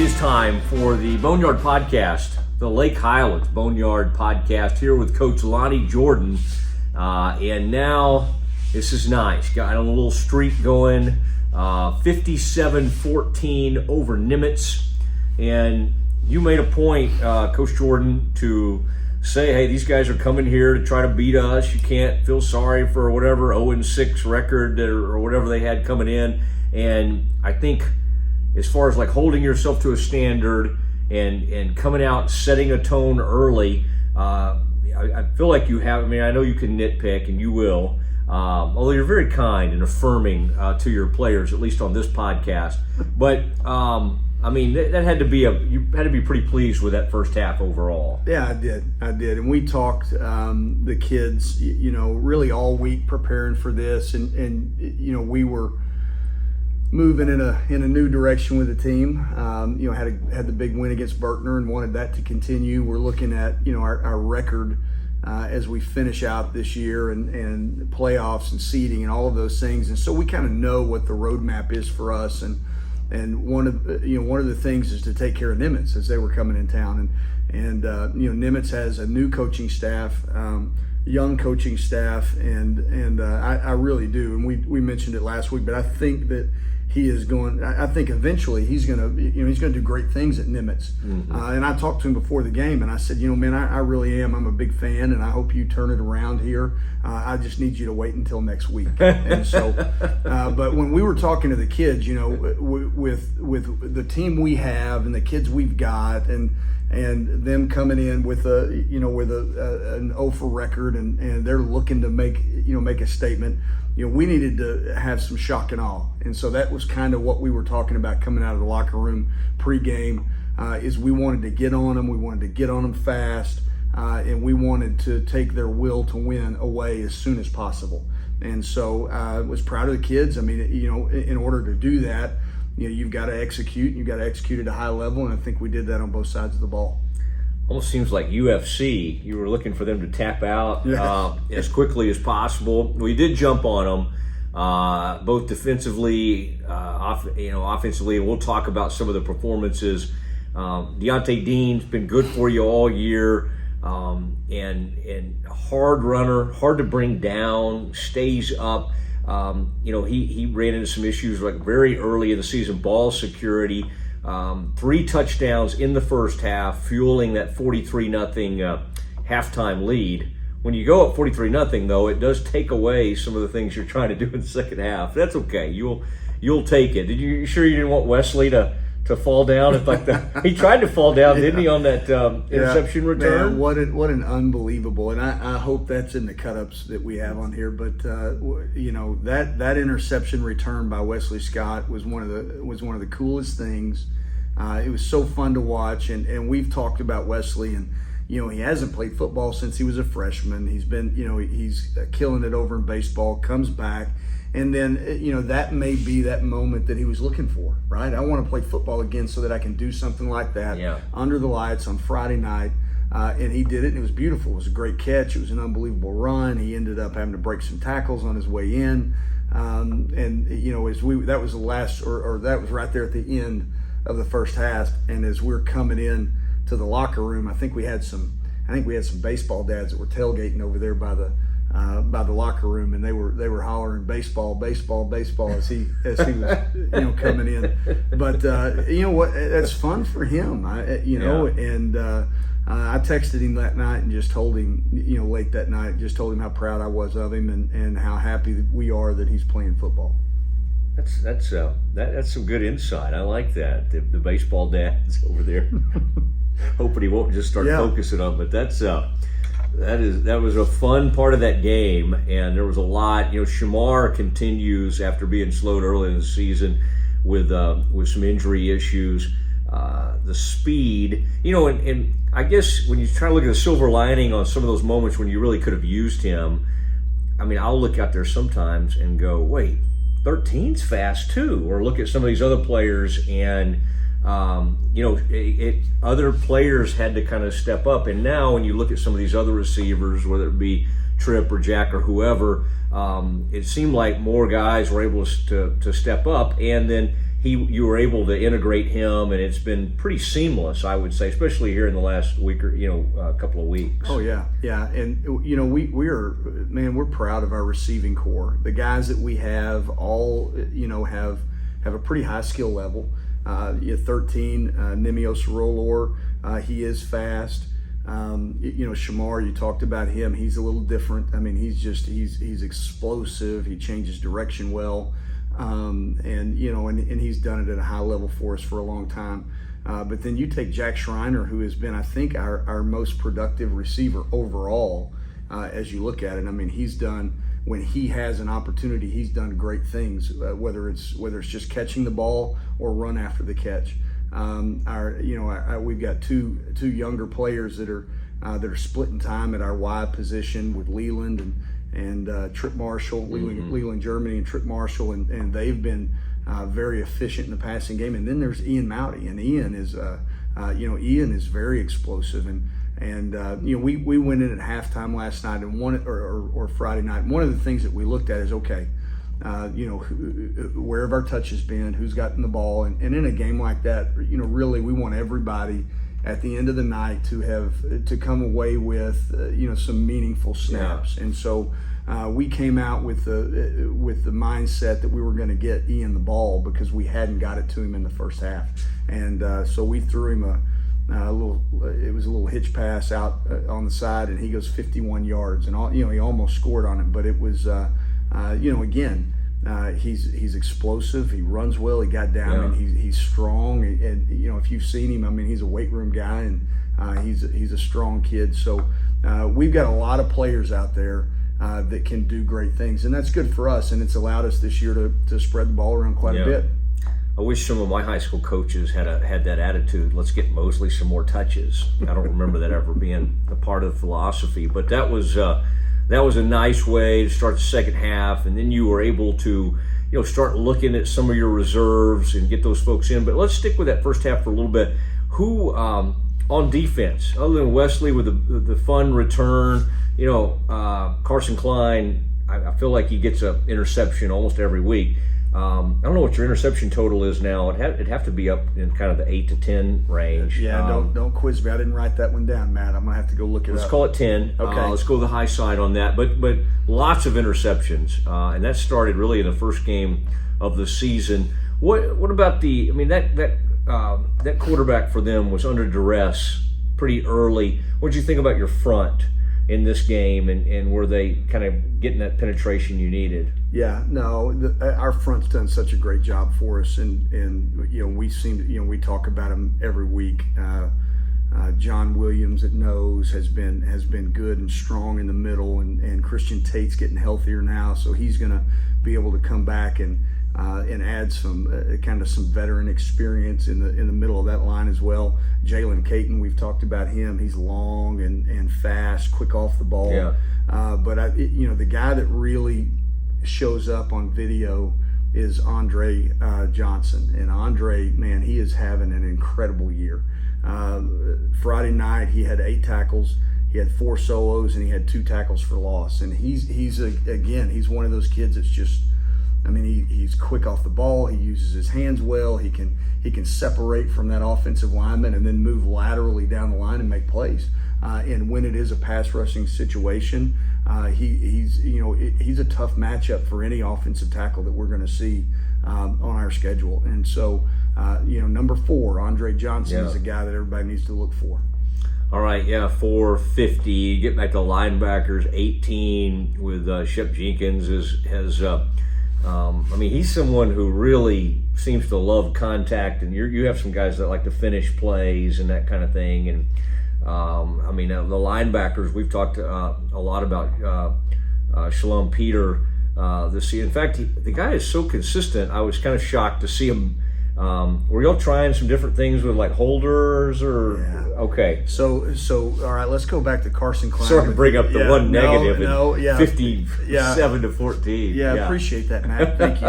It is time for the Boneyard podcast, the Lake Highlands Boneyard podcast, here with Coach Lonnie Jordan. And now, this is nice. Got a little streak going, 57-14 over Nimitz. And you made a point, Coach Jordan, to say, hey, these guys are coming here to try to beat us. You can't feel sorry for whatever 0-6 record or whatever they had coming in. And I think as far as like holding yourself to a standard and coming out, setting a tone early, I feel like you have. I mean, I know you can nitpick, and you will, although you're very kind and affirming to your players, at least on this podcast. But I mean, that had to be you had to be pretty pleased with that first half overall. Yeah, I did, and we talked the kids, really all week preparing for this, and we were moving in a new direction with the team. Had the big win against Berkner and wanted that to continue. We're looking at our record as we finish out this year and playoffs and seeding and all of those things, and so we kind of know what the roadmap is for us. And one of the things is to take care of Nimitz as they were coming in town, and Nimitz has a new coaching staff, young coaching staff, and I really do. And we mentioned it last week, but I think that he is going. I think eventually he's going to do great things at Nimitz. Mm-hmm. And I talked to him before the game, and I said, man, I really am. I'm a big fan, and I hope you turn it around here. I just need you to wait until next week. And so, but when we were talking to the kids, with the team we have and the kids we've got, and them coming in with an 0 for record, and they're looking to make a statement. We needed to have some shock and awe, and so that was kind of what we were talking about coming out of the locker room pregame. Is we wanted to get on them, we wanted to get on them fast, and we wanted to take their will to win away as soon as possible. And so I was proud of the kids. I mean, in order to do that, you've got to execute. You've got to execute at a high level, and I think we did that on both sides of the ball. Almost seems like UFC. You were looking for them to tap out as quickly as possible. We did jump on them, both defensively, offensively, and we'll talk about some of the performances. Deontay Dean's been good for you all year, and hard runner, hard to bring down, stays up. He ran into some issues like very early in the season, ball security. 3 touchdowns in the first half, fueling that 43-0 halftime lead. When you go up 43-0, though, it does take away some of the things you're trying to do in the second half. That's okay. You'll take it. You sure you didn't want Wesley to fall down? He tried to fall down, didn't he, on that interception return? Man, what an unbelievable! And I hope that's in the cut-ups that we have on here. But that interception return by Wesley Scott was one of the coolest things. It was so fun to watch, and we've talked about Wesley, and he hasn't played football since he was a freshman. He's been he's killing it over in baseball. Comes back. And then, that may be that moment that he was looking for, right? I want to play football again so that I can do something like that under the lights on Friday night. And he did it, and it was beautiful. It was a great catch. It was an unbelievable run. He ended up having to break some tackles on his way in. That was the last, or that was right there at the end of the first half. And as we're coming in to the locker room, I think we had some baseball dads that were tailgating over there by the locker room, and they were hollering baseball as he was coming in. But what, that's fun for him. And I texted him that night and just told him, late that night, just told him how proud I was of him and how happy we are that he's playing football. That's some good insight. I like that. The baseball dads over there. Hoping he won't just start focusing on, but that was a fun part of that game, and there was a lot. Shamar continues after being slowed early in the season with some injury issues. The speed, and I guess when you try to look at the silver lining on some of those moments when you really could have used him, I mean, I'll look out there sometimes and go, wait, 13's fast too, or look at some of these other players and. Other players had to kind of step up, and now when you look at some of these other receivers, whether it be Tripp or Jack or whoever, it seemed like more guys were able to step up, and then you were able to integrate him, and it's been pretty seamless, I would say, especially here in the last week or couple of weeks. Oh yeah, and we're proud of our receiving core. The guys that we have all have a pretty high skill level. 13, Nimitz Rolor, he is fast. Shamar, you talked about him. He's a little different. I mean, he's explosive. He changes direction well, and he's done it at a high level for us for a long time. But then you take Jack Schreiner, who has been, I think, our most productive receiver overall. As you look at it, I mean, he's done, when he has an opportunity, he's done great things. Whether it's just catching the ball or run after the catch. We've got two younger players that are splitting time at our wide position with Leland and Trip Marshall, Leland Germany and Trip Marshall, and they've been very efficient in the passing game. And then there's Ian Mowdy, and Ian is very explosive, and we went in at halftime last night and or Friday night. One of the things that we looked at is, okay, where have our touches been? Who's gotten the ball? And in a game like that, really we want everybody at the end of the night to come away with some meaningful snaps. Yeah. And so we came out with the mindset that we were going to get Ian the ball because we hadn't got it to him in the first half, and so we threw him a little hitch pass out on the side, and he goes 51 yards, and he almost scored on it, but it was. He's explosive. He runs well. He got down, and he's strong. And if you've seen him, I mean, he's a weight room guy, and he's a strong kid. So we've got a lot of players out there that can do great things, and that's good for us. And it's allowed us this year to spread the ball around quite a bit. I wish some of my high school coaches had that attitude. Let's get Mosley some more touches. I don't remember that ever being a part of the philosophy, but that was a nice way to start the second half, and then you were able to, start looking at some of your reserves and get those folks in. But let's stick with that first half for a little bit. Who on defense, other than Wesley with the fun return, Carson Klein, I feel like he gets an interception almost every week. I don't know what your interception total is now. It'd have to be up in kind of the 8 to 10 range. Yeah, don't quiz me. I didn't write that one down, Matt. I'm gonna have to go look it up. Let's call it 10. Okay. Let's go the high side on that. But lots of interceptions, and that started really in the first game of the season. What about that quarterback for them was under duress pretty early. What did you think about your front in this game, and were they kind of getting that penetration you needed? Yeah, no, our front's done such a great job for us, and we talk about him every week. John Williams at nose has been good and strong in the middle, and Christian Tate's getting healthier now, so he's going to be able to come back and add some kind of some veteran experience in the middle of that line as well. Jalen Caton, we've talked about him. He's long and fast, quick off the ball. Yeah. But the guy that really shows up on video is Andre Johnson, and Andre, man, he is having an incredible year. Friday night he had 8 tackles. He had 4 solos, and he had 2 tackles for loss. And he's one of those kids that's just, I mean, he's quick off the ball. He uses his hands well. He can separate from that offensive lineman and then move laterally down the line and make plays. And when it is a pass rushing situation, he's a tough matchup for any offensive tackle that we're going to see on our schedule. And so, number 4, Andre Johnson, is a guy that everybody needs to look for. All right, 450. Get back to linebackers, 18 with Shep Jenkins he's someone who really seems to love contact, and you have some guys that like to finish plays and that kind of thing. And the linebackers, we've talked a lot about Shalom Peter this year. In fact, the guy is so consistent. I was kind of shocked to see him. Were y'all trying some different things with like holders or? Yeah. Okay. So all right, let's go back to Carson Klein. Sorry to bring up the one negative. 57 to 14. Yeah, appreciate that, Matt. Thank you.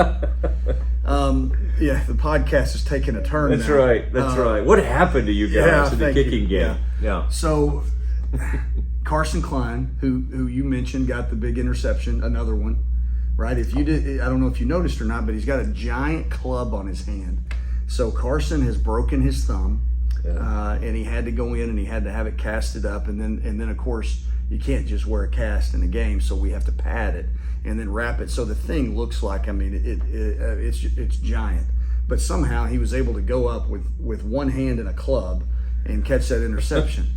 The podcast is taking a turn. That's now. Right. That's right. What happened to you guys in the kicking game? Yeah. So Carson Klein, who you mentioned, got the big interception, another one, right? If you did, I don't know if you noticed or not, but he's got a giant club on his hand. So Carson has broken his thumb, and he had to go in and he had to have it casted up, and then of course you can't just wear a cast in a game, so we have to pad it and then wrap it. So the thing looks like, I mean, it's giant, but somehow he was able to go up with one hand in a club and catch that interception.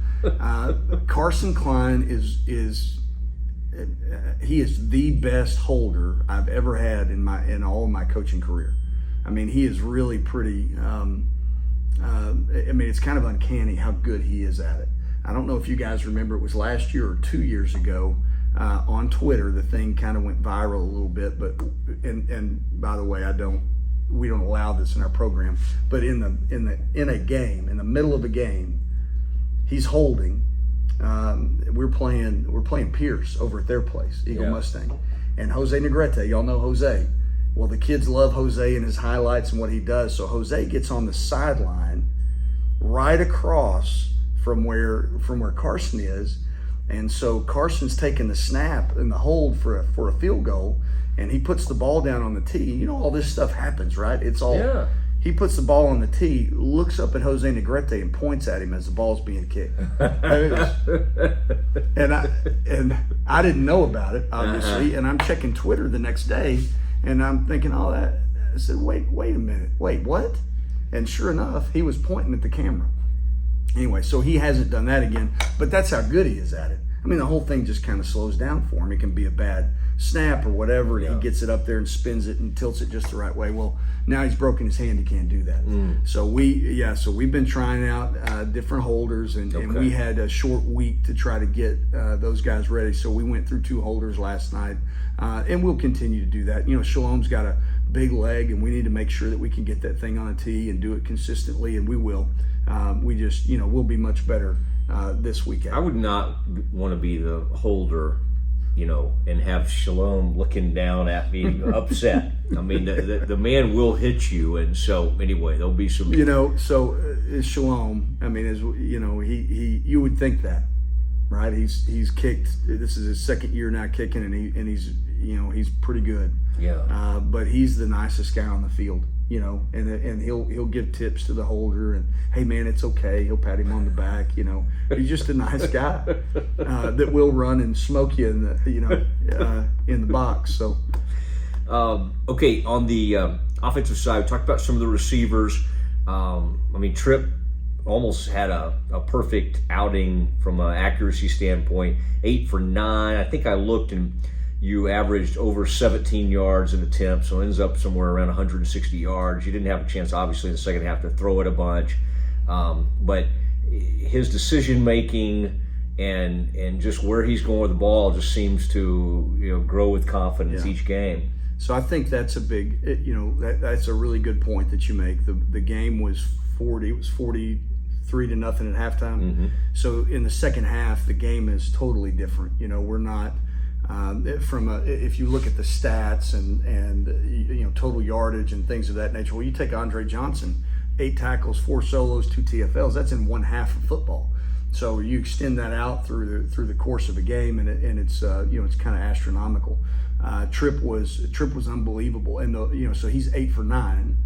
Carson Klein is the best holder I've ever had in all of my coaching career. I mean, he is really pretty. I mean, it's kind of uncanny how good he is at it. I don't know if you guys remember, it was last year or 2 years ago on Twitter. The thing kind of went viral a little bit, but and by the way, we don't allow this in our program. But in a game, in the middle of a game, he's holding. We're playing Pierce over at their place, Eagle Mustang, and Jose Negrete. Y'all know Jose. Well, the kids love Jose and his highlights and what he does. So Jose gets on the sideline, right across from where Carson is, and so Carson's taking the snap and the hold for a field goal, and he puts the ball down on the tee. You know, all this stuff happens, right? It's all. Yeah. He puts the ball on the tee, looks up at Jose Negrete, and points at him as the ball's being kicked. And I didn't know about it, obviously. And I'm checking Twitter the next day, and I'm thinking, I said, wait a minute, wait, what? And sure enough, he was pointing at the camera. Anyway, so he hasn't done that again, but that's how good he is at it. I mean, the whole thing just kind of slows down for him. It can be a bad snap or whatever, and he gets it up there and spins it and tilts it just the right way. Well, now he's broken his hand, he can't do that. So we've been trying out different holders, and we had a short week to try to get those guys ready. So we went through 2 holders last night, and we'll continue to do that. You know, Shalom's got a big leg, and we need to make sure that we can get that thing on a tee and do it consistently, and we will. We just, we'll be much better this weekend. I would not want to be the holder, and have Shalom looking down at me upset. I mean, the man will hit you, and so anyway, there'll be some. Shalom. I mean, he you would think that, right? He's kicked. This is his second year now kicking, and he's pretty good. Yeah. But he's the nicest guy on the field. And he'll give tips to the holder, and hey man, it's okay. He'll pat him on the back. He's just a nice guy that will run and smoke you in the box. So, okay, on the offensive side, we talked about some of the receivers. I mean, Tripp almost had a perfect outing from an accuracy standpoint. 8 for 9. I think I looked and you averaged over 17 yards an attempt, so ends up somewhere around 160 yards. You didn't have a chance, obviously, in the second half to throw it a bunch. But his decision-making and just where he's going with the ball just seems to grow with confidence each game. So I think that's a big, that's a really good point that you make. The game was 43-0 at halftime. Mm-hmm. So in the second half, the game is totally different. We're not. If you look at the stats and total yardage and things of that nature, well, you take Andre Johnson, 8 tackles, 4 solos, 2 TFLs. That's in one half of football. So you extend that out through the course of a game, and it's it's kind of astronomical. Tripp was unbelievable, and so he's 8 for 9,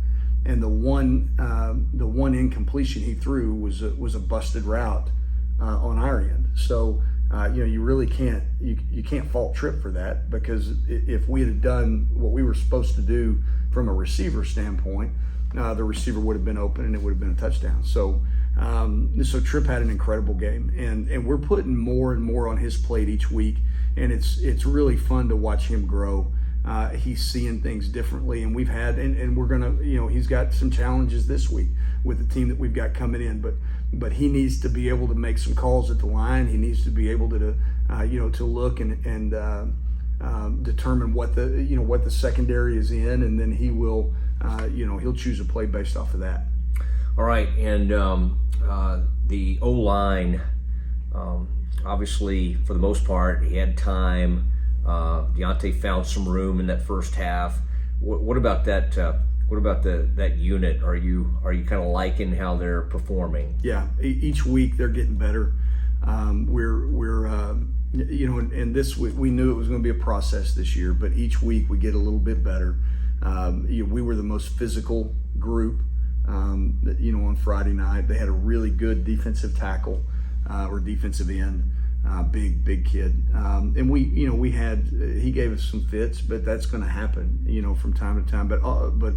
and the one incompletion he threw was a busted route on our end. So. You really can't fault Tripp for that, because if we had done what we were supposed to do from a receiver standpoint, the receiver would have been open and it would have been a touchdown. So Tripp had an incredible game, and we're putting more and more on his plate each week, and it's really fun to watch him grow. He's seeing things differently, and we're gonna, he's got some challenges this week with the team that we've got coming in, but he needs to be able to make some calls at the line. He needs to be able to look and determine what the secondary is in, and then he will, he'll choose a play based off of that. All right, and the O-line, obviously for the most part, he had time. Deontay found some room in that first half. What about that? What about that unit? Are you kind of liking how they're performing? Yeah, each week they're getting better. We're And this we knew it was going to be a process this year, but each week we get a little bit better. We were the most physical group. On Friday night they had a really good defensive tackle or defensive end, big kid, and he gave us some fits, but that's going to happen, from time to time. But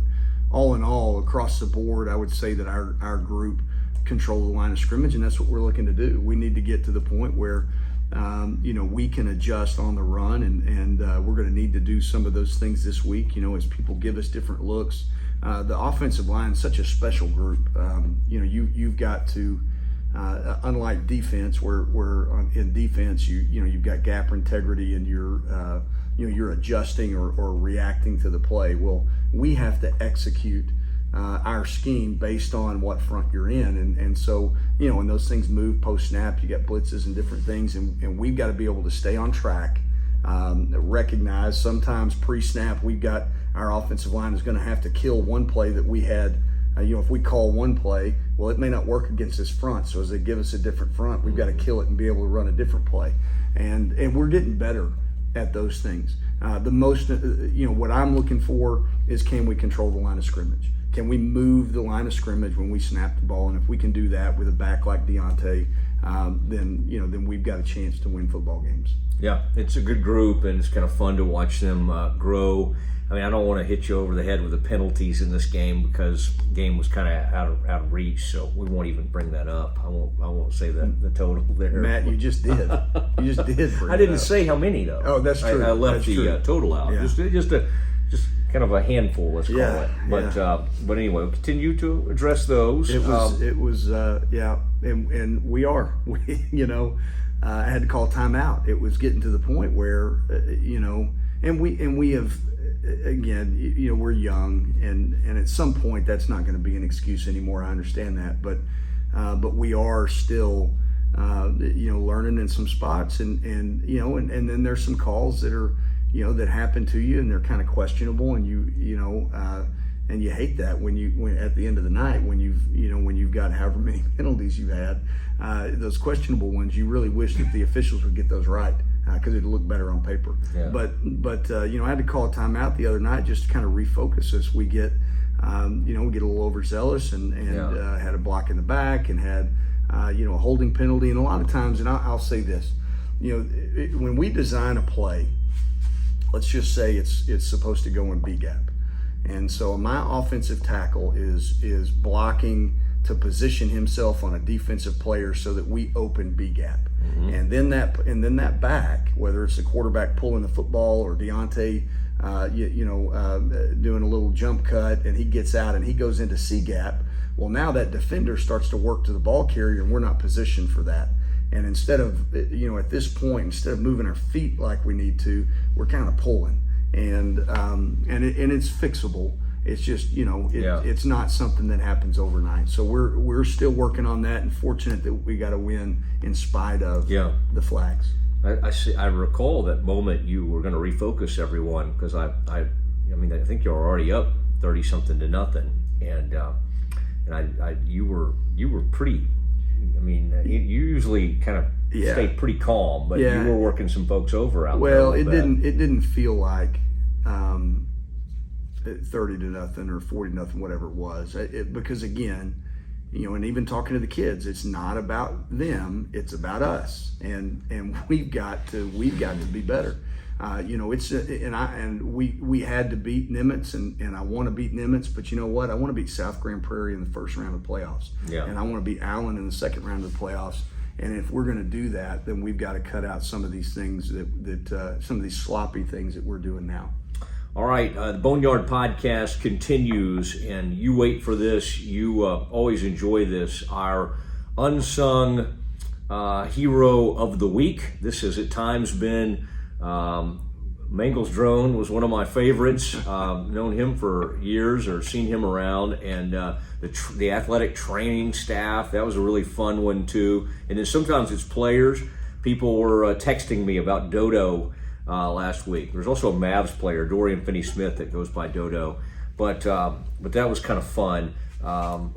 all in all, across the board, I would say that our group control the line of scrimmage, and that's what we're looking to do. We need to get to the point where we can adjust on the run, and we're going to need to do some of those things this week, as people give us different looks. The offensive line is such a special group. You've got to, unlike defense, where in defense you've got gap integrity and you're adjusting or reacting to the play. Well, we have to execute our scheme based on what front you're in, and so when those things move post snap, you got blitzes and different things, and we've got to be able to stay on track. Recognize sometimes pre-snap we've got our offensive line is going to have to kill one play that we had. If we call one play, well, it may not work against this front. So as they give us a different front, we've got to kill it and be able to run a different play, and we're getting better at those things. The most, what I'm looking for is, can we control the line of scrimmage? Can we move the line of scrimmage when we snap the ball? And if we can do that with a back like Deontay, then we've got a chance to win football games. Yeah, it's a good group, and it's kind of fun to watch them grow. I mean, I don't want to hit you over the head with the penalties in this game because the game was kind of out of reach, so we won't even bring that up. I won't say the total there. Matt, you just did. You just did. I didn't say how many though. Oh, that's true. I left that's the true. Total out. Yeah. Just kind of a handful, let's call it. But anyway, we'll continue to address those. And we are. I had to call timeout. It was getting to the point where and we have, again, we're young, and at some point that's not going to be an excuse anymore. I understand that, but we are still learning in some spots, and then there's some calls that are that happen to you, and they're kind of questionable, and and you hate that when at the end of the night when you've got however many penalties you've had, those questionable ones, you really wish that the officials would get those right, because it'd look better on paper. Yeah. But I had to call a timeout the other night just to kind of refocus us. We get we get a little overzealous and had a block in the back and had a holding penalty, and a lot of times, and I'll say this, when we design a play, let's just say it's supposed to go in B gap. And so my offensive tackle is blocking to position himself on a defensive player so that we open B gap. Mm-hmm. And then that back, whether it's the quarterback pulling the football or Deontay doing a little jump cut, and he gets out and he goes into C gap. Well, now that defender starts to work to the ball carrier, and we're not positioned for that. And instead of, at this point, instead of moving our feet like we need to, we're kind of pulling. And it's fixable. It's just, it's not something that happens overnight. So we're still working on that, and fortunate that we got a win in spite of the flags. I recall that moment you were going to refocus everyone, because I think you're already up 30-something-0, and you were pretty. You usuly kind of stay pretty calm, but you were working some folks over out there. Well, it didn't feel like 30-0 or 40-0, whatever it was. Because again, and even talking to the kids, it's not about them; it's about us, and we've got to be better. We had to beat Nimitz, and I want to beat Nimitz, but you know what? I want to beat South Grand Prairie in the first round of the playoffs, and I want to beat Allen in the second round of the playoffs. And if we're going to do that, then we've got to cut out some of these things that some of these sloppy things that we're doing now. All right, the Boneyard podcast continues, and you wait for this. You always enjoy this. Our Unsung Hero of the Week. This has at times been Mangle's Drone was one of my favorites. Known him for years, or seen him around, and the athletic training staff, that was a really fun one too. And then sometimes it's players. People were texting me about Dodo last week. There's also a Mavs player, Dorian Finney-Smith, that goes by Dodo. but that was kind of fun.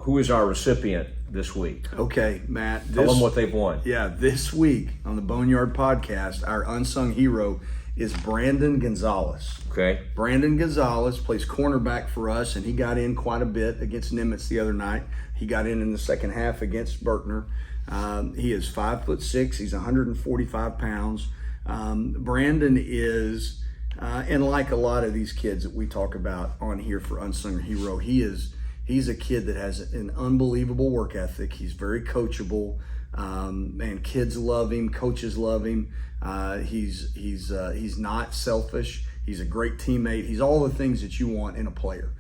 Who is our recipient this week? Okay, Matt. Tell them what they've won. Yeah, this week on the Boneyard podcast, our unsung hero is Brandon Gonzalez. Okay. Brandon Gonzalez plays cornerback for us, and he got in quite a bit against Nimitz the other night. He got in the second half against Berkner. He is 5'6". He's 145 pounds. Brandon is, and like a lot of these kids that we talk about on here for Unsung Hero, he's a kid that has an unbelievable work ethic. He's very coachable. And kids love him, coaches love him. He's not selfish. He's a great teammate. He's all the things that you want in a player.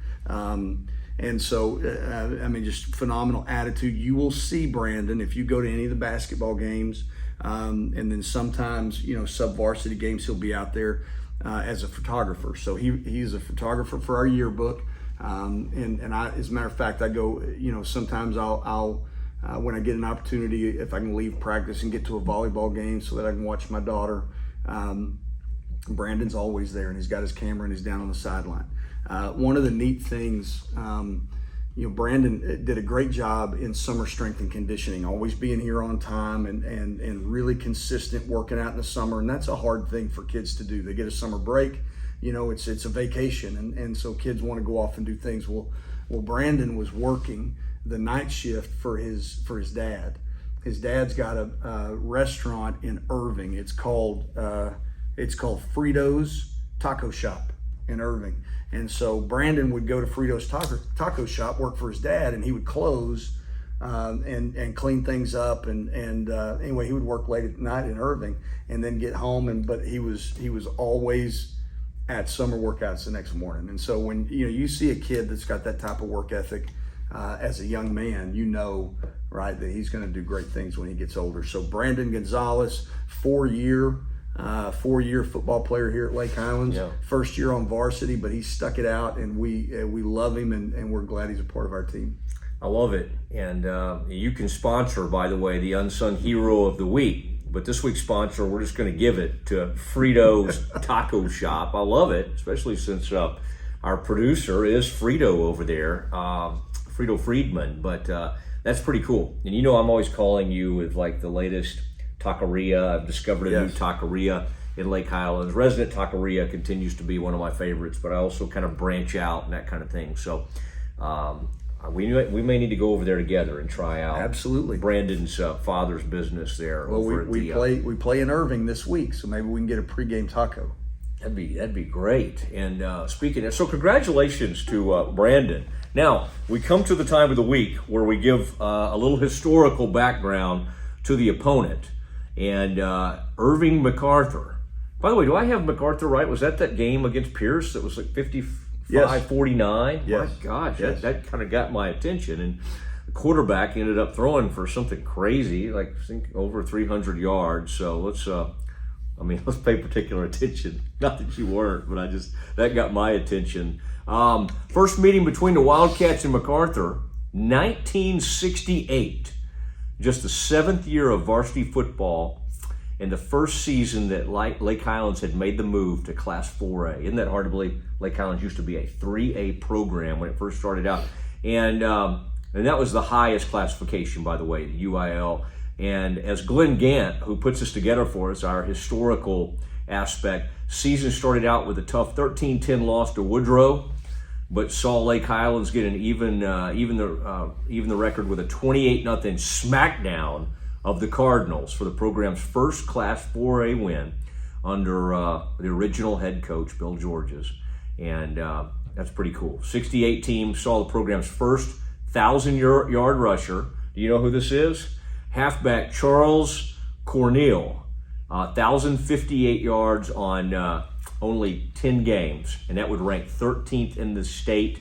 And so, just phenomenal attitude. You will see Brandon if you go to any of the basketball games, and then sometimes, sub-varsity games, he'll be out there as a photographer. So he's a photographer for our yearbook. And I, as a matter of fact, I go, sometimes I'll when I get an opportunity, if I can leave practice and get to a volleyball game so that I can watch my daughter, Brandon's always there, and he's got his camera and he's down on the sideline. One of the neat things, Brandon did a great job in summer strength and conditioning, always being here on time and really consistent working out in the summer. And that's a hard thing for kids to do. They get a summer break, it's a vacation. And so kids want to go off and do things. Well, Brandon was working the night shift for his dad. His dad's got a restaurant in Irving. It's called Frito's Taco Shop in Irving. And so Brandon would go to Frito's Taco Shop, work for his dad, and he would close and clean things up. And anyway, he would work late at night in Irving and then get home. But he was always at summer workouts the next morning. And so when you see a kid that's got that type of work ethic as a young man, right, that he's going to do great things when he gets older. So Brandon Gonzalez, 4-year football player here at Lake Highlands. Yeah. First year on varsity, but he stuck it out, and we love him, and we're glad he's a part of our team. I love it. And you can sponsor, by the way, the Unsung Hero of the Week. But this week's sponsor, we're just going to give it to Frito's Taco Shop. I love it, especially since our producer is Frito over there, Frito Friedman. But that's pretty cool. And I'm always calling you with like the latest taqueria. I've discovered a new taqueria in Lake Highlands. Resident Taqueria continues to be one of my favorites, but I also kind of branch out and that kind of thing. So we may need to go over there together and try out. Absolutely. Brandon's father's business there. Well, we play in Irving this week, so maybe we can get a pregame taco. That'd be great. And speaking of, so congratulations to Brandon. Now we come to the time of the week where we give a little historical background to the opponent. And Irving MacArthur. By the way, do I have MacArthur right? Was that game against Pierce that was like 55-49? Yes. My gosh, Yes. that kind of got my attention. And the quarterback ended up throwing for something crazy, like I think over 300 yards. So let's pay particular attention. Not that you weren't, but that got my attention. First meeting between the Wildcats and MacArthur, 1968. Just the 7th year of varsity football and the first season that Lake Highlands had made the move to Class 4A. Isn't that hard to believe? Lake Highlands used to be a 3A program when it first started out. And that was the highest classification, by the way, the UIL. And as Glenn Gant, who puts this together for us, our historical aspect, season started out with a tough 13-10 loss to Woodrow, but saw Lake Highlands get an even the record with a 28-0 smackdown of the Cardinals for the program's first Class 4A win under the original head coach, Bill Georges. And that's pretty cool. 68 team saw the program's first 1,000-yard rusher. Do you know who this is? Halfback Charles Cornell. 1,058 yards on only 10 games, and that would rank 13th in the state.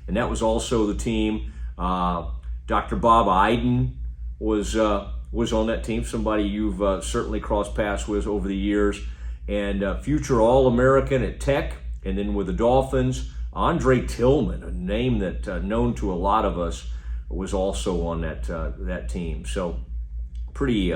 And that was also the team. Dr. Bob Iden was on that team, somebody you've certainly crossed paths with over the years, and future All-American at Tech, and then with the Dolphins, Andre Tillman, a name that known to a lot of us, was also on that team. So pretty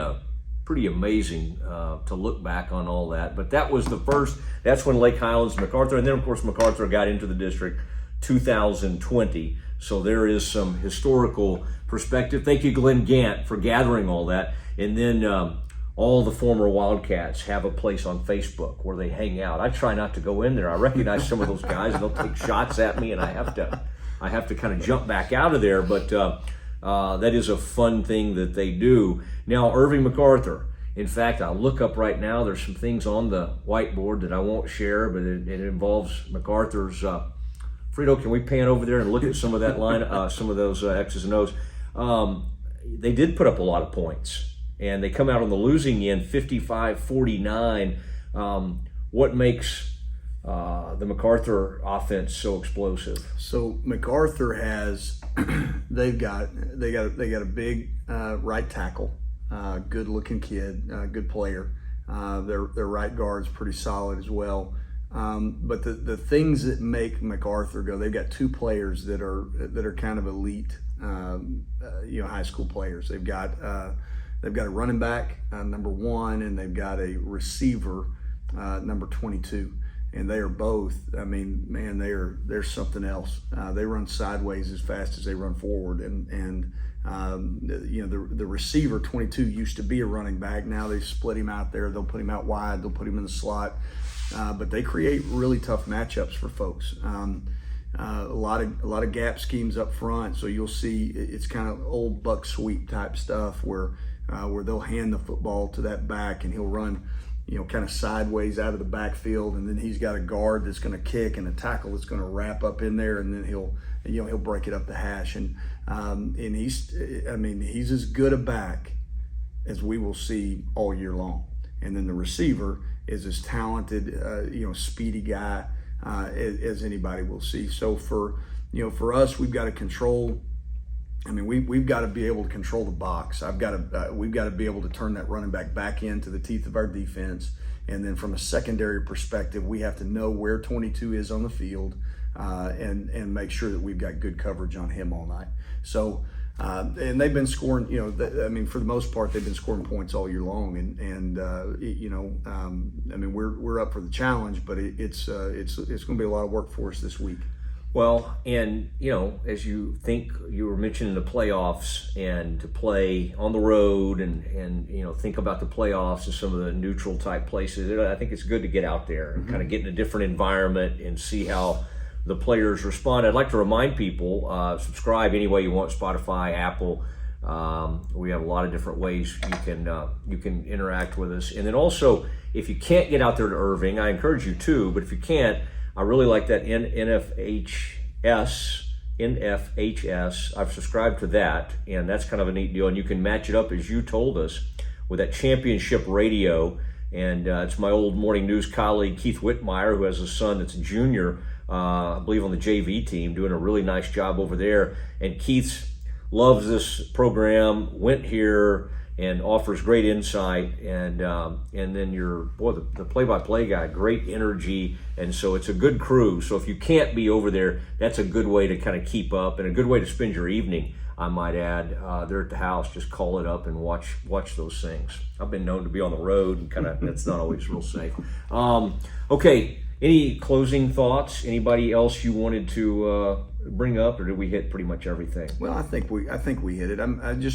amazing to look back on all that. But that was the first. That's when Lake Highlands, MacArthur, and then of course MacArthur got into the district 2020. So there is some historical perspective. Thank you, Glenn Gant, for gathering all that. And then all the former Wildcats have a place on Facebook where they hang out. I try not to go in there. I recognize some of those guys, and they'll take shots at me, and I have to kind of jump back out of there. But that is a fun thing that they do. Now, Irving MacArthur. In fact, I'll look up right now. There's some things on the whiteboard that I won't share, but it involves MacArthur's. Frito, can we pan over there and look at some of that line, some of those X's and O's? They did put up a lot of points, and they come out on the losing end, 55-49. What makes the MacArthur offense so explosive? So MacArthur has, they got a big right tackle, good looking kid, good player. Their right guard's pretty solid as well. But the things that make MacArthur go, they've got two players that are kind of elite, high school players. They've got a running back, number 1, and they've got a receiver, number 22. And they are both, I mean, man, they're something else. They run sideways as fast as they run forward. And the receiver, 22, used to be a running back. Now they've split him out there. They'll put him out wide. They'll put him in the slot. But they create really tough matchups for folks. A lot of gap schemes up front. So you'll see it's kind of old buck sweep type stuff where they'll hand the football to that back and he'll run, kind of sideways out of the backfield, and then he's got a guard that's going to kick and a tackle that's going to wrap up in there, and then he'll break it up the hash. And he's as good a back as we will see all year long. And then the receiver is as talented, speedy guy as anybody will see. So for us, we've got to control. I mean, we've got to be able to control the box. We've got to be able to turn that running back into the teeth of our defense. And then from a secondary perspective, we have to know where 22 is on the field and make sure that we've got good coverage on him all night. So, and they've been scoring, for the most part, they've been scoring points all year long. We're up for the challenge, but it's going to be a lot of work for us this week. Well, and, as you were mentioning the playoffs and to play on the road and think about the playoffs and some of the neutral type places, I think it's good to get out there and kind of get in a different environment and see how the players respond. I'd like to remind people, subscribe any way you want, Spotify, Apple. We have a lot of different ways you can interact with us. And then also, if you can't get out there to Irving, I encourage you to, but if you can't, I really like that NFHS. I've subscribed to that, and that's kind of a neat deal. And you can match it up, as you told us, with that championship radio. And it's my old morning news colleague, Keith Whitmire, who has a son that's a junior, I believe on the JV team, doing a really nice job over there. And Keith loves this program, went here, and offers great insight, and then the play-by-play guy, great energy, and so it's a good crew. So if you can't be over there, that's a good way to kind of keep up and a good way to spend your evening, I might add. They're at the house, just call it up and watch those things. I've been known to be on the road, and kind of that's not always real safe. Okay, any closing thoughts? Anybody else you wanted to bring up, or did we hit pretty much everything? Well, I think we hit it.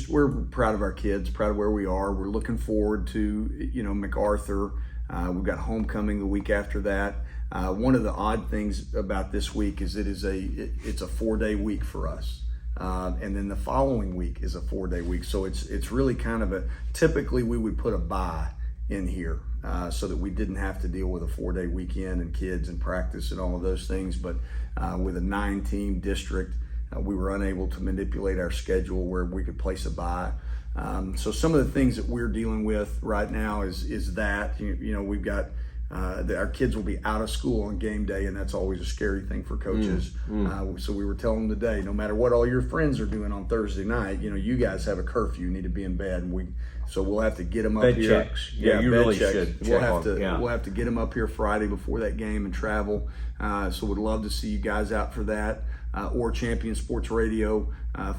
We're proud of our kids, proud of where we are. We're looking forward to MacArthur. We've got homecoming the week after that. One of the odd things about this week is it's a 4-day week for us, and then the following week is a 4-day week. So it's really kind of typically we would put a bye in here so that we didn't have to deal with a 4-day weekend and kids and practice and all of those things. But with a 9-team district, we were unable to manipulate our schedule where we could place a bye. So some of the things that we're dealing with right now is that we've got our kids will be out of school on game day, and that's always a scary thing for coaches. So we were telling them today, no matter what all your friends are doing on Thursday night, you guys have a curfew, you need to be in bed, and so we'll have to get them up bed here. Checks. Yeah, you really checks. should. We'll have to get them up here Friday before that game and travel. So we'd love to see you guys out for that. Or Champion Sports Radio,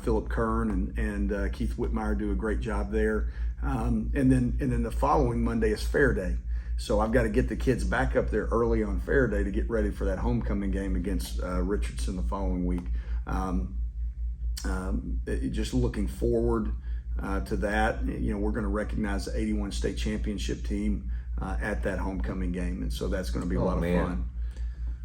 Philip Kern and Keith Whitmire do a great job there. And then the following Monday is Fair Day. So I've got to get the kids back up there early on fair day to get ready for that homecoming game against Richardson the following week. Just looking forward to that. We're going to recognize the 81 state championship team at that homecoming game, and so that's going to be a lot of fun.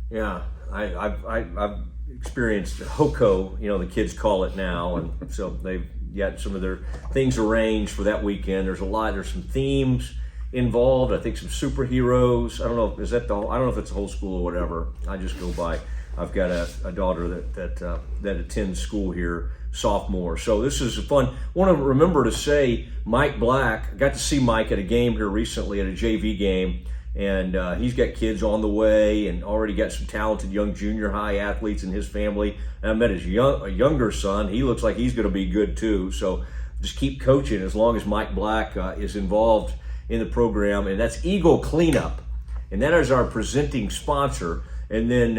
Yeah, I've experienced HOCO, the kids call it now, and so they've got some of their things arranged for that weekend. There's some themes involved. I think some superheroes. I don't know if I don't know if it's a whole school or whatever. I just go by. I've got a daughter that attends school here, sophomore. So this is fun. Want to remember to say Mike Black. I got to see Mike at a game here recently, at a JV game, and he's got kids on the way and already got some talented young junior high athletes in his family. And I met his younger son. He looks like he's going to be good too. So just keep coaching as long as Mike Black is involved in the program. And that's Eagle Cleanup, and that is our presenting sponsor. And then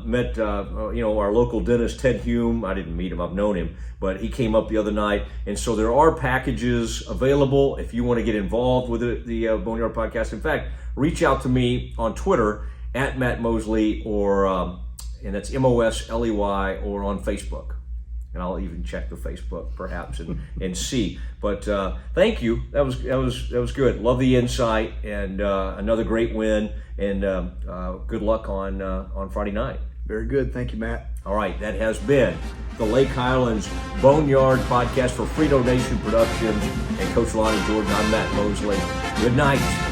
met our local dentist, Ted Hume. I didn't meet him, I've known him, but he came up the other night. And so there are packages available if you want to get involved with the Boneyard podcast. In fact, reach out to me on Twitter at Matt Mosley, or and that's Mosley, or on Facebook. And I'll even check the Facebook perhaps and see. But thank you. That was good. Love the insight, and another great win. And good luck on Friday night. Very good. Thank you, Matt. All right, that has been the Lake Highlands Boneyard podcast for Frito Nation Productions and Coach Lonnie Jordan. I'm Matt Mosley. Good night.